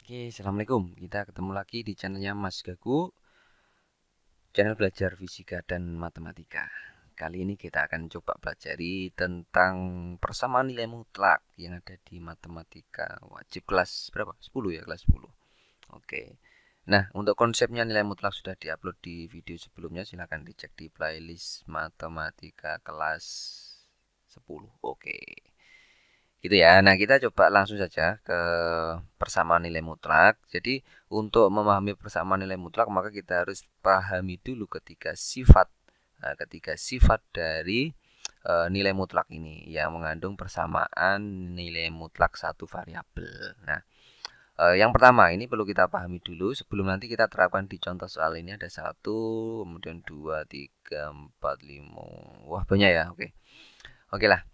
Oke, assalamualaikum. Kita ketemu lagi di channelnya Mas Gaku, channel belajar fisika dan matematika. Kali ini kita akan coba pelajari tentang persamaan nilai mutlak yang ada di matematika wajib kelas berapa? 10 ya, kelas 10. Oke. Nah, untuk konsepnya nilai mutlak sudah diupload di video sebelumnya. Silahkan dicek di playlist matematika kelas 10. Oke. Gitu ya. Nah, kita coba langsung saja ke persamaan nilai mutlak. Jadi, untuk memahami persamaan nilai mutlak, maka kita harus pahami dulu ketiga sifat dari nilai mutlak ini yang mengandung persamaan nilai mutlak satu variabel. Nah, yang pertama ini perlu kita pahami dulu sebelum nanti kita terapkan di contoh soal ini. Ada 1, kemudian 2, 3, 4, 5. Wah, banyak ya. Oke. Oke lah.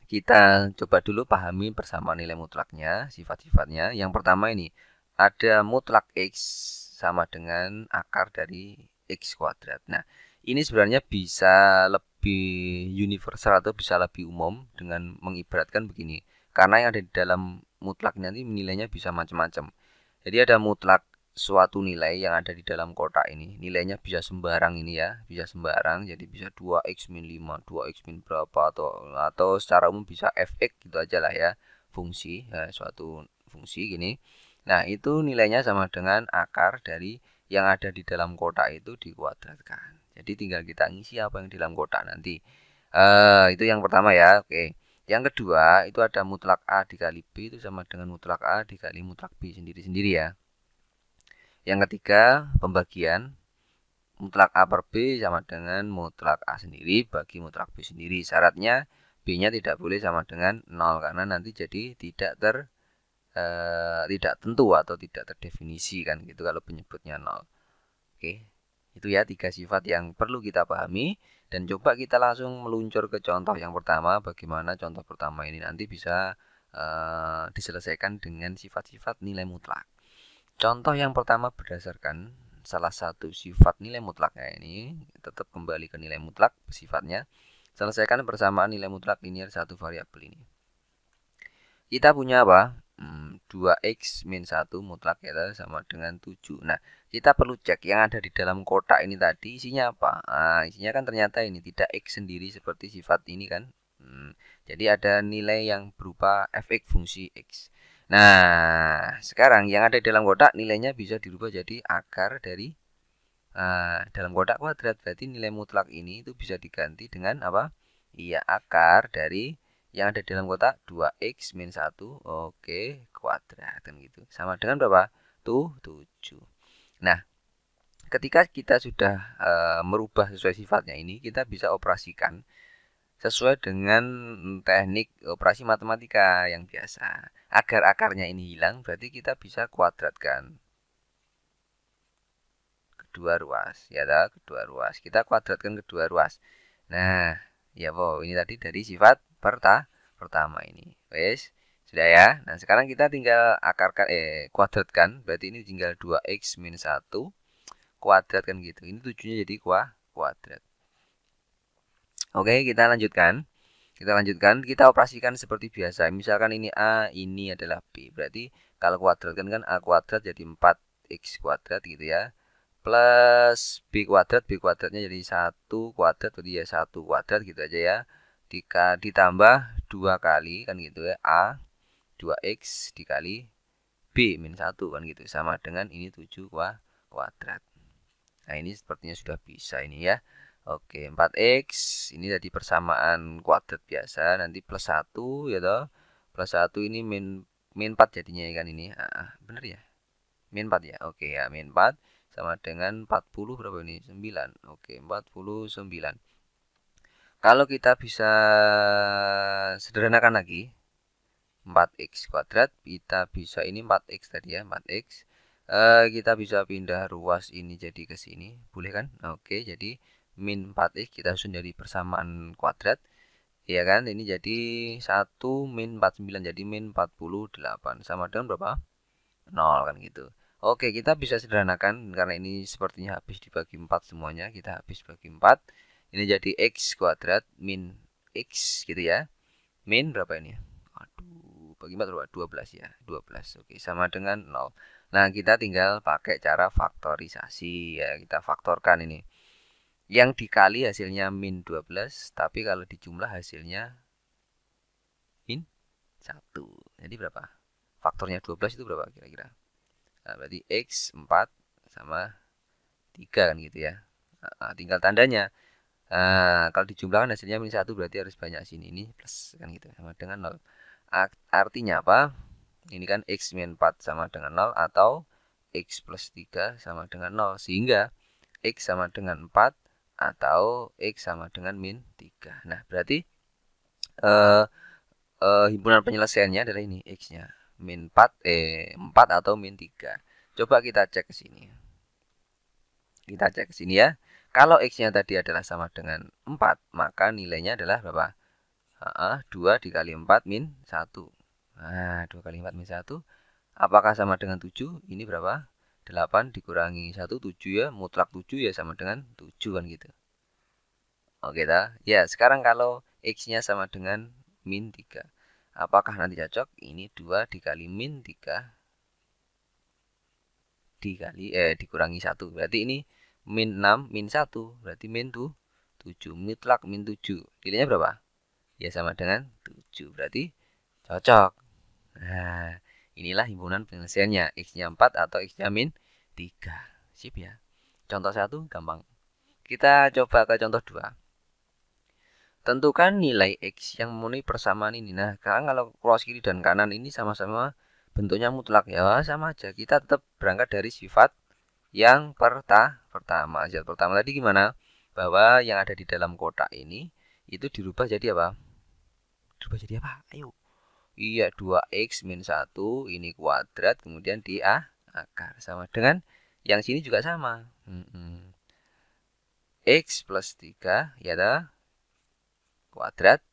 Kita coba dulu pahami persamaan nilai mutlaknya, sifat-sifatnya. Yang pertama ini, ada mutlak X sama dengan akar dari X kuadrat. Nah, ini sebenarnya bisa lebih universal atau bisa lebih umum dengan mengibaratkan begini. Karena yang ada di dalam mutlak nanti nilainya bisa macam-macam. Jadi ada mutlak suatu nilai yang ada di dalam kotak ini, nilainya bisa sembarang ini ya, bisa sembarang, jadi bisa 2x min 5, 2x min berapa, atau secara umum bisa fx gitu aja lah ya, fungsi ya, suatu fungsi gini. Nah, itu nilainya sama dengan akar dari yang ada di dalam kotak itu dikuadratkan. Jadi tinggal kita ngisi apa yang di dalam kotak nanti. Itu yang pertama ya. Oke. Yang kedua, itu ada mutlak A dikali B itu sama dengan mutlak A dikali mutlak B sendiri-sendiri ya. Yang ketiga, pembagian mutlak A per B sama dengan mutlak A sendiri bagi mutlak B sendiri. Syaratnya B-nya tidak boleh sama dengan 0 karena nanti jadi tidak tentu atau tidak terdefinisi kan gitu kalau penyebutnya 0. Oke. Itu ya 3 sifat yang perlu kita pahami dan coba kita langsung meluncur ke contoh yang pertama. Bagaimana contoh pertama ini nanti bisa diselesaikan dengan sifat-sifat nilai mutlak. Contoh yang pertama berdasarkan salah satu sifat nilai mutlaknya ini, tetap kembali ke nilai mutlak sifatnya. Selesaikan persamaan nilai mutlak linear satu variabel ini. Kita punya apa? 2x min 1 mutlak ya sama dengan 7. Nah, kita perlu cek yang ada di dalam kotak ini tadi isinya apa? Nah, isinya kan ternyata ini tidak x sendiri seperti sifat ini kan. Jadi ada nilai yang berupa fx fungsi x. Nah, sekarang yang ada di dalam kotak nilainya bisa dirubah jadi akar dari dalam kotak kuadrat. Berarti nilai mutlak ini itu bisa diganti dengan apa? Iya, akar dari yang ada di dalam kotak 2x min 1 oke kuadrat kan gitu. Sama dengan berapa? Tuh 7. Nah, ketika kita sudah merubah sesuai sifatnya ini, kita bisa operasikan sesuai dengan teknik operasi matematika yang biasa. Agar akarnya ini hilang, berarti kita bisa kuadratkan kedua ruas, ya dah, kedua ruas. Kita kuadratkan kedua ruas. Nah, ya wow, ini tadi dari sifat pertama ini. Wes, sudah ya. Nah, sekarang kita tinggal akarkan kuadratkan, berarti ini tinggal 2x min 1 kuadrat kan gitu. Ini tujuannya jadi kuadrat. Oke, kita lanjutkan. Kita operasikan seperti biasa. Misalkan ini A, ini adalah B. Berarti kalau kuadratkan kan A kuadrat jadi 4x kuadrat gitu ya. Plus B kuadratnya jadi 1 kuadrat, berarti ya 1 kuadrat gitu aja ya. Ditambah 2 kali kan gitu ya. A 2x dikali B min 1 kan gitu. Sama dengan ini 7 kuadrat. Nah, ini sepertinya sudah bisa ini ya. Oke, 4x ini tadi persamaan kuadrat biasa, nanti plus 1 ya toh. Plus 1 ini min 4 jadinya kan ini. Bener ya? Min 4 ya. Oke ya, min 4 sama dengan 40 berapa ini? 9. Oke, 49. Kalau kita bisa sederhanakan lagi 4x kuadrat, kita bisa ini 4x tadi ya, 4x. Kita bisa pindah ruas ini jadi ke sini, boleh kan? Oke, jadi min 4x kita susun dari persamaan kuadrat, ya kan? Ini jadi 1 min 49 jadi min 48 sama dengan berapa? 0 kan gitu. Oke, kita bisa sederhanakan karena ini sepertinya habis dibagi 4 semuanya, kita habis bagi 4. Ini jadi x kuadrat min x gitu ya. Min berapa ini? Aduh, bagi 4 berapa? 12 ya. 12. Oke, sama dengan 0. Nah, kita tinggal pakai cara faktorisasi ya. Kita faktorkan ini. Yang dikali hasilnya min 12, tapi kalau dijumlah hasilnya min 1. Jadi berapa? Faktornya 12 itu berapa kira-kira? Nah, berarti X 4 sama 3 kan gitu ya. Nah, tinggal tandanya. Nah, kalau dijumlahkan hasilnya min 1 berarti harus banyak sini. Ini plus kan gitu, sama dengan 0. Artinya apa? Ini kan X min 4 sama dengan 0 atau X plus 3 sama dengan 0. Sehingga X sama dengan 4 atau X sama dengan min 3. Nah, berarti himpunan penyelesaiannya adalah ini X-nya. Min 4 atau min 3. Coba kita cek ke sini. Kita cek ke sini ya. Kalau X-nya tadi adalah sama dengan 4, maka nilainya adalah berapa? 2 dikali 4 min 1. Nah, 2 kali 4 min 1. Apakah sama dengan 7? Ini berapa? 8 dikurangi 1, 7 ya. Mutlak 7 ya sama dengan 7 kan gitu. Oke dah. Ya, sekarang kalau X-nya sama dengan min 3. Apakah nanti cocok? Ini 2 dikali min 3 dikurangi 1. Berarti ini min 6 min 1. Berarti min 7. Mutlak min 7. Nilainya berapa? Ya sama dengan 7. Berarti cocok. Nah, inilah himpunan penyelesaiannya. X-nya 4 atau X-nya min 3. Sip ya. Contoh 1 gampang. Kita coba ke contoh 2. Tentukan nilai X yang memenuhi persamaan ini. Nah, sekarang kalau cross kiri dan kanan ini sama-sama bentuknya mutlak ya, sama aja. Kita tetap berangkat dari sifat yang pertama. Sifat pertama tadi gimana? Bahwa yang ada di dalam kotak ini itu dirubah jadi apa? Dirubah jadi apa? Ayo. Iya, 2x min 1 ini kuadrat, kemudian di akar. Sama dengan yang sini juga sama. X plus 3 ya dah kuadrat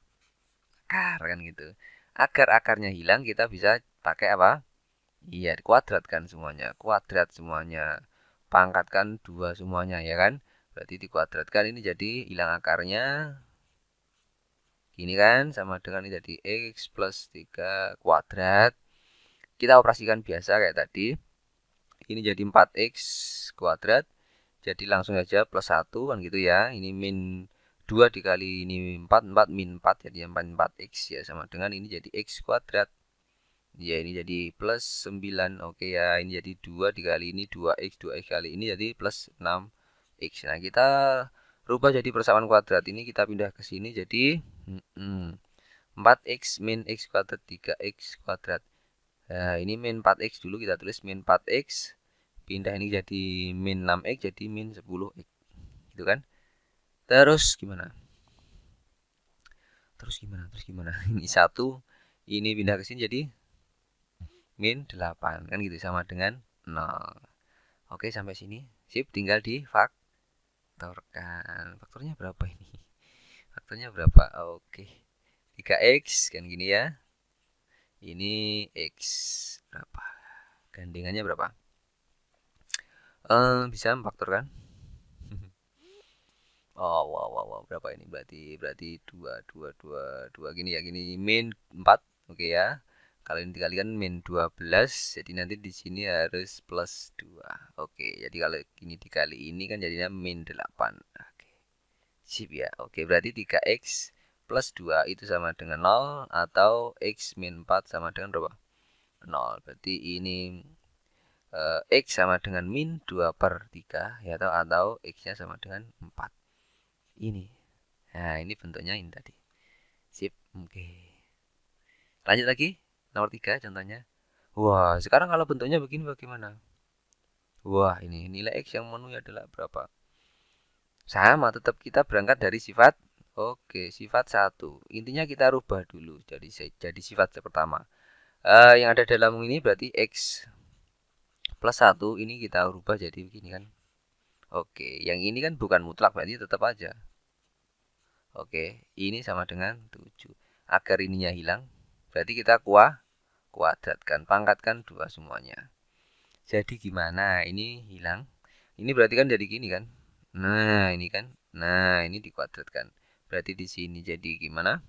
akar kan gitu. Agar akarnya hilang kita bisa pakai apa? Iya, kuadratkan semuanya. Kuadrat semuanya. Pangkatkan 2 semuanya ya kan? Berarti dikuadratkan ini jadi hilang akarnya. Gini kan sama dengan ini jadi X plus 3 kuadrat. Kita operasikan biasa kayak tadi. Ini jadi 4x kuadrat. Jadi langsung aja plus 1 kan gitu ya. Ini min 2 dikali ini 4 min 4 jadi 4x ya sama dengan ini jadi x kuadrat. Ya ini jadi plus 9. Oke ya, ini jadi 2 dikali ini 2x kali ini jadi plus 6x. Nah, kita rubah jadi persamaan kuadrat ini kita pindah ke sini jadi 4x min x kuadrat 3x kuadrat. Nah, ini min 4x dulu kita tulis min 4x. Pindah ini jadi min 6x jadi min 10x. Gitu kan? Terus gimana? Terus gimana? Ini 1, ini pindah ke sini jadi min 8 kan gitu sama dengan 0. Oke, sampai sini. Sip, tinggal difaktorkan. Faktornya berapa ini? Faktornya berapa? Oke. 3x kan gini ya. Ini x berapa? Gandengannya berapa? Bisa memfaktorkan. Oh, wow. Berapa ini? Berarti 2 gini ya. Gini min 4. Oke ya. Kalau ini dikalikan min 12, jadi nanti di sini harus plus 2. Oke, jadi kalau ini dikali ini kan jadinya min 8. Oke. Sip ya. Oke, berarti 3x plus 2 itu sama dengan 0 atau x min 4 sama dengan berapa? 0. Berarti ini x sama dengan min 2 per 3 ya, atau x-nya sama dengan 4. Ini. Nah, ini bentuknya ini tadi. Sip. Oke. Lanjut lagi. Nomor 3 contohnya. Wah, sekarang kalau bentuknya begini bagaimana? Wah, ini nilai X yang memenuhi adalah berapa? Sama, tetap kita berangkat dari sifat. Oke, sifat 1. Intinya kita rubah dulu jadi sifat pertama. Yang ada dalam ini berarti X plus 1 ini kita rubah jadi begini kan. Oke, yang ini kan bukan mutlak berarti tetap aja. Oke, ini sama dengan 7. Agar ininya hilang, berarti kita kuadratkan, pangkatkan 2 semuanya. Jadi gimana? Ini hilang. Ini berarti kan jadi gini kan? Nah, ini kan. Nah, ini dikuadratkan. Berarti di sini jadi gimana?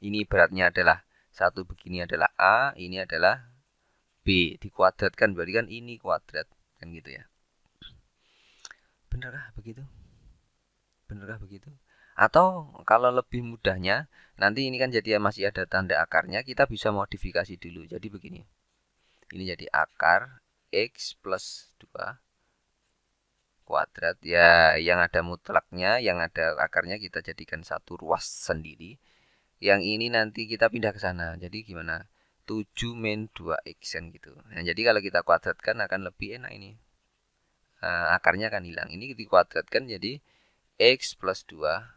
Ini beratnya adalah Satu begini adalah A, ini adalah B. Dikuadratkan berarti kan ini kuadrat. Kan gitu ya. Benarkah begitu? Benarkah begitu? Atau kalau lebih mudahnya, nanti ini kan jadi masih ada tanda akarnya, kita bisa modifikasi dulu. Jadi begini. Ini jadi akar X plus 2 kuadrat. Ya, yang ada mutlaknya, yang ada akarnya kita jadikan satu ruas sendiri. Yang ini nanti kita pindah ke sana. Jadi gimana? 7 min 2x kan gitu. Nah, jadi kalau kita kuadratkan akan lebih enak ini. Akarnya akan hilang. Ini dikuadratkan jadi x plus 2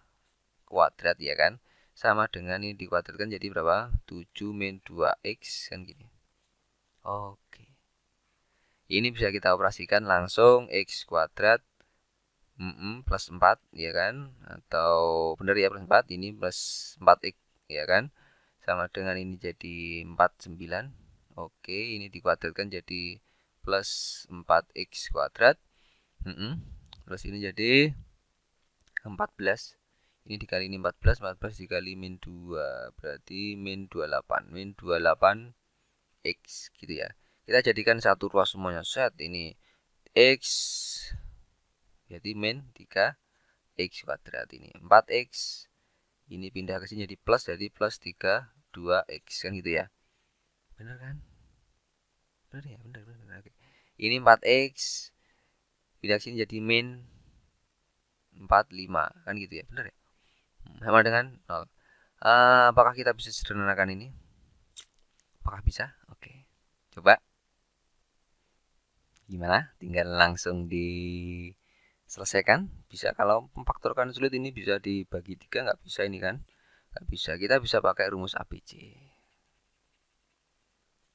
kuadrat ya kan. Sama dengan ini dikuadratkan jadi berapa? 7 min 2x kan gini. Oke. Ini bisa kita operasikan langsung x kuadrat plus 4 ya kan. Atau benar ya plus 4. Ini plus 4x ya kan. Sama dengan ini jadi 49. Oke, ini dikuadratkan jadi plus 4x kuadrat. Terus ini jadi 14. Ini dikali ini 14, 14 dikali min 2 berarti min 28. Min 28x gitu ya. Kita jadikan satu ruas semuanya. Set ini x jadi min 3x kuadrat ini 4x. Ini pindah ke sini jadi plus 3 2x kan gitu ya. Benar kan? Benar ya, benar. Oke. Ini 4x pindah ke sini jadi min 45 kan gitu ya. Benar ya? Sama dengan 0. Apakah kita bisa sederhanakan ini? Apakah bisa? Oke. Coba. Gimana? Tinggal langsung diselesaikan. Bisa kalau memfaktorkan sulit ini bisa dibagi 3, nggak bisa ini kan? Nggak bisa. Kita bisa pakai rumus ABC.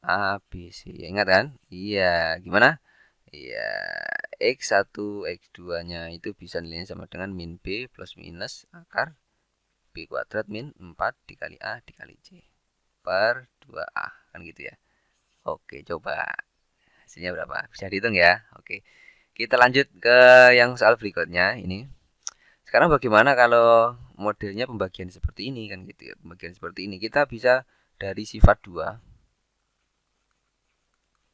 ABC. Ingat kan? Iya. Gimana? Iya. X1, X2-nya itu bisa nilainya sama dengan min B plus minus akar B kuadrat min 4 dikali A dikali C per 2A kan gitu ya. Oke, coba hasilnya berapa? Bisa dihitung ya. Oke. Kita lanjut ke yang soal berikutnya ini. Sekarang bagaimana kalau modelnya pembagian seperti ini kan gitu ya. Pembagian seperti ini kita bisa dari sifat 2.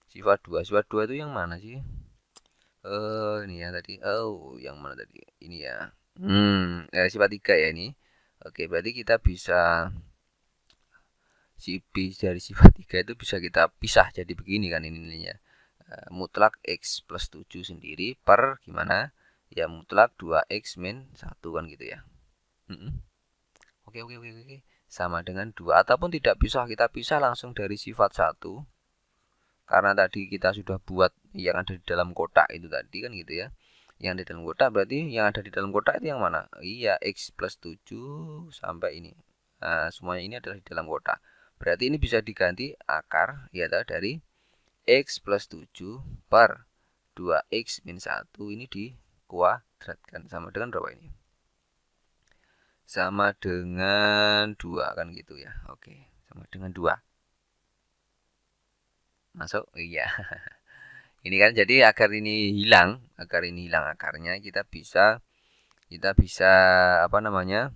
Sifat 2. Sifat 2 itu yang mana sih? Ini ya tadi. Oh, yang mana tadi? Ini ya. Sifat 3 ya ini. Oke, berarti kita bisa si B dari sifat 3 itu bisa kita pisah jadi begini kan ini nilainya. Mutlak X plus 7 sendiri per gimana? Ya mutlak 2X min 1 kan gitu ya. Oke. Sama dengan 2 ataupun tidak pisah, kita pisah langsung dari sifat 1. Karena tadi kita sudah buat yang ada di dalam kotak itu tadi kan gitu ya. Yang di dalam kotak berarti yang ada di dalam kotak itu yang mana? Iya, X plus 7 sampai ini. Nah, semuanya ini adalah di dalam kotak. Berarti ini bisa diganti akar ya dari X plus 7 per 2X min 1 ini dikuadratkan. Sama dengan berapa ini? Sama dengan 2 kan gitu ya. Oke, sama dengan 2. Masuk? Iya. Ini kan jadi agar ini hilang akarnya kita bisa apa namanya?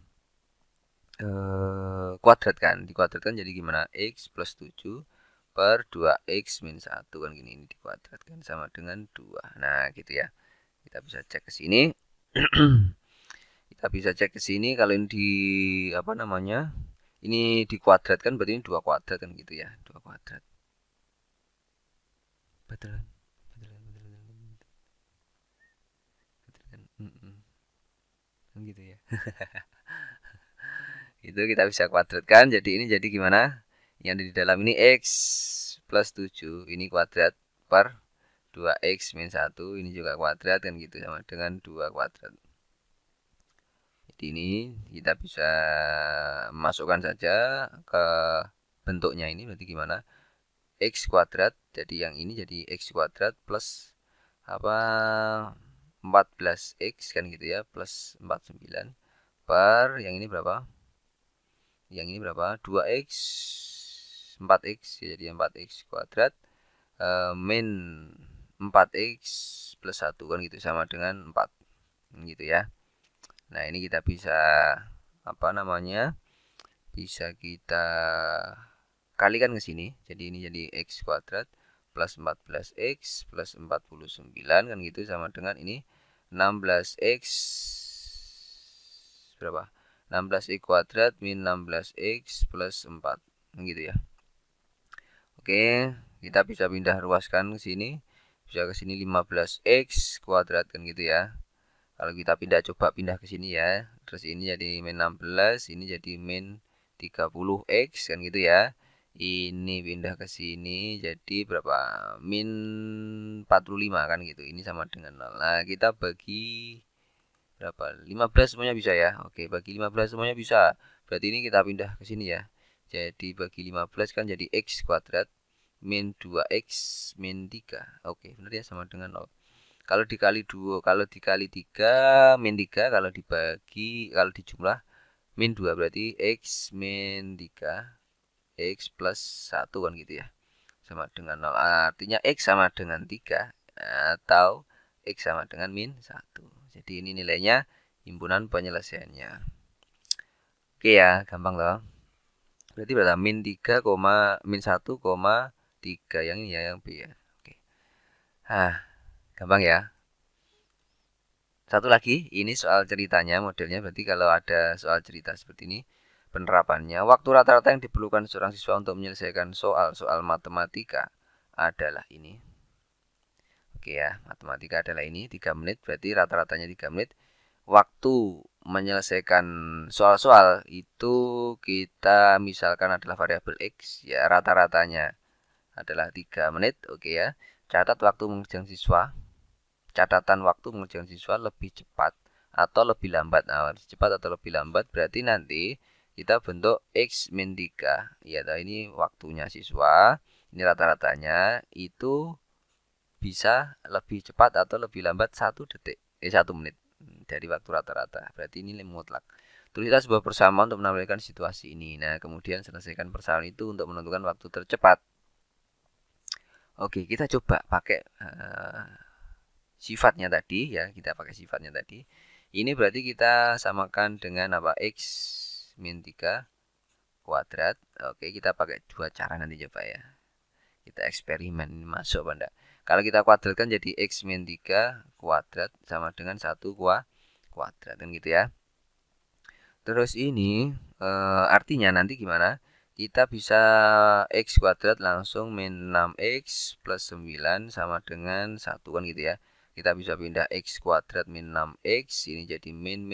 Dikuadratkan jadi gimana? X plus 7 per 2X min 1 kan gini, ini dikuadratkan sama dengan 2. Nah, gitu ya. Kita bisa cek ke sini. Kita bisa cek ke sini kalau ini di apa namanya? Ini dikuadratkan berarti ini 2 kuadrat kan gitu ya. 2 kuadrat. Betul kan? Kan gitu ya. Itu kita bisa kuadratkan. Jadi ini jadi gimana? Yang di dalam ini X plus 7 ini kuadrat per 2X min 1 ini juga kuadrat kan gitu sama dengan 2 kuadrat. Jadi ini kita bisa masukkan saja ke bentuknya ini berarti gimana? X kuadrat jadi yang ini jadi X kuadrat plus apa 14X kan gitu ya plus 49 per yang ini berapa? Yang ini berapa? 2X 4X jadi 4X kuadrat min 4X plus 1 kan gitu sama dengan 4 gitu ya. Nah, ini kita bisa apa namanya? Bisa kita kalikan ke sini. Jadi ini jadi X kuadrat plus 14X plus 49 kan gitu, sama dengan ini 16X berapa? 16X kuadrat min 16X plus 4 gitu ya. Oke, kita bisa pindah ruaskan ke sini. Bisa ke sini 15X kuadrat kan gitu ya. Kalau kita coba pindah ke sini ya. Terus ini jadi min 16, ini jadi min 30X kan gitu ya. Ini pindah ke sini jadi berapa? Min 45 kan gitu. Ini sama dengan 0. Nah, kita bagi berapa? 15 semuanya bisa ya. Oke, bagi 15 semuanya bisa. Berarti ini kita pindah ke sini ya. Jadi bagi 15 kan jadi X kuadrat min 2X min 3. Oke, benar ya, sama dengan 0. Kalau dikali 2, kalau dikali 3 min 3, kalau dijumlah min 2 berarti X min 3 X plus 1 kan gitu ya. Sama dengan 0. Artinya X sama dengan 3 atau X sama dengan min 1. Jadi ini nilainya himpunan penyelesaiannya. Oke ya, gampang loh. Berarti berapa? Min 3, min 1, 3 yang ini ya, yang B ya. Oke. Gampang ya. Satu lagi, ini soal ceritanya, modelnya berarti kalau ada soal cerita seperti ini, penerapannya, waktu rata-rata yang diperlukan seorang siswa untuk menyelesaikan soal matematika adalah ini. Oke ya, matematika adalah ini 3 menit, berarti rata-ratanya 3 menit. Waktu menyelesaikan soal-soal itu kita misalkan adalah variabel X, ya rata-ratanya adalah 3 menit, oke ya. Catat waktu mengerjakan siswa. Catatan waktu mengerjakan siswa lebih cepat atau lebih lambat. Nah, cepat atau lebih lambat berarti nanti kita bentuk X min 3. Ya, ini waktunya siswa, ini rata-ratanya itu bisa lebih cepat atau lebih lambat 1 menit dari waktu rata-rata. Berarti ini nilai mutlak. Tulislah sebuah persamaan untuk menampilkan situasi ini. Nah, kemudian selesaikan persamaan itu untuk menentukan waktu tercepat. Oke, kita coba pakai sifatnya tadi ya. Kita pakai sifatnya tadi. Ini berarti kita samakan dengan apa? X min 3 kuadrat. Oke, kita pakai dua cara nanti coba ya. Kita eksperimen, ini masuk apa enggak? Kalau kita kuadratkan jadi X min 3 kuadrat sama dengan 1 kuadrat kan gitu ya. Terus ini artinya nanti gimana? Kita bisa X kuadrat langsung min 6X plus 9 sama dengan 1 kan gitu ya. Kita bisa pindah X kuadrat min 6X, ini jadi min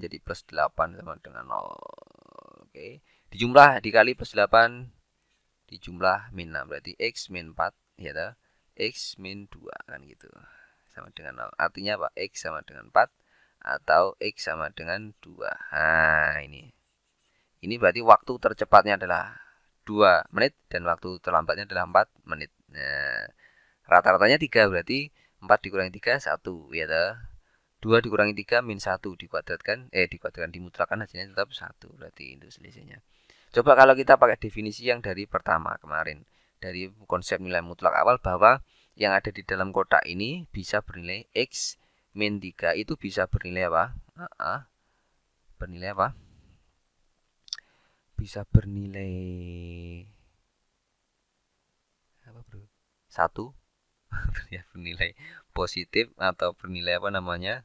jadi plus 8 sama dengan 0. Oke. Dijumlah, dikali plus 8 dijumlah min 6 berarti X min 4 ya toh, X min 2 kan gitu, sama dengan 0. Artinya apa? X sama dengan 4 atau X sama dengan 2. Nah, ini berarti waktu tercepatnya adalah 2 menit dan waktu terlambatnya adalah 4 menit. Nah, rata-ratanya 3 berarti 4 dikurangi 3 1 ya toh. 2 dikurangi 3 min 1 dikuadratkan dimutlakan hasilnya tetap 1. Berarti itu selisihnya. Coba kalau kita pakai definisi yang dari pertama kemarin, dari konsep nilai mutlak awal, bahwa yang ada di dalam kotak ini bisa bernilai X min 3 itu bisa bernilai apa? Bernilai apa? Bisa bernilai apa bro? 1 ya, bernilai positif atau bernilai apa namanya?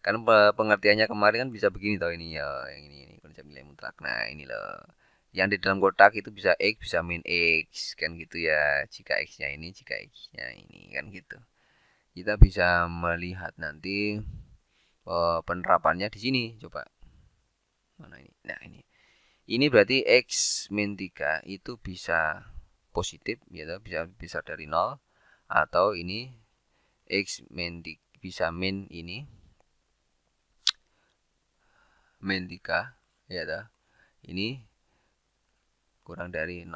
Kan pengertiannya kemarin kan bisa begini tau, ini ya, yang ini konsep nilai mutlak. Nah, ini loh. Yang di dalam kotak itu bisa X, bisa min X kan gitu ya. Jika X-nya ini, jika X-nya ini kan gitu. Kita bisa melihat nanti penerapannya di sini. Coba. Mana ini? Nah, ini. Ini berarti X min 3 itu bisa positif ya, bisa dari 0, atau ini X min 3 bisa min ini min 3 ya toh. Ini kurang dari 0.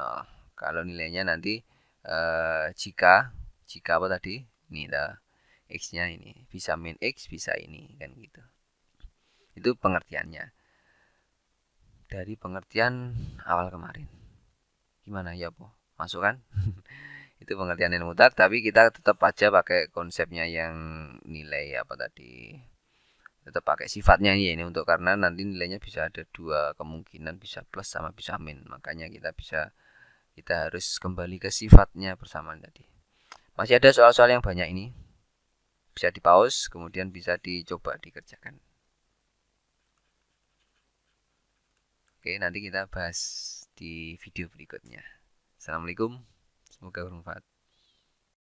Kalau nilainya nanti jika apa tadi? Ini dah X-nya ini bisa min X, bisa ini kan gitu. Itu pengertiannya. Dari pengertian awal kemarin. Gimana ya, Po? Masuk kan? Itu pengertian ilmu mutlak, tapi kita tetap aja pakai konsepnya yang nilai apa tadi? Tetap pakai sifatnya ini untuk, karena nanti nilainya bisa ada dua kemungkinan, bisa plus sama bisa min. Makanya kita bisa Kita harus kembali ke sifatnya persamaan tadi. Masih ada soal-soal yang banyak ini. Bisa di pause, kemudian bisa dicoba dikerjakan. Oke, nanti kita bahas di video berikutnya. Assalamualaikum, semoga bermanfaat.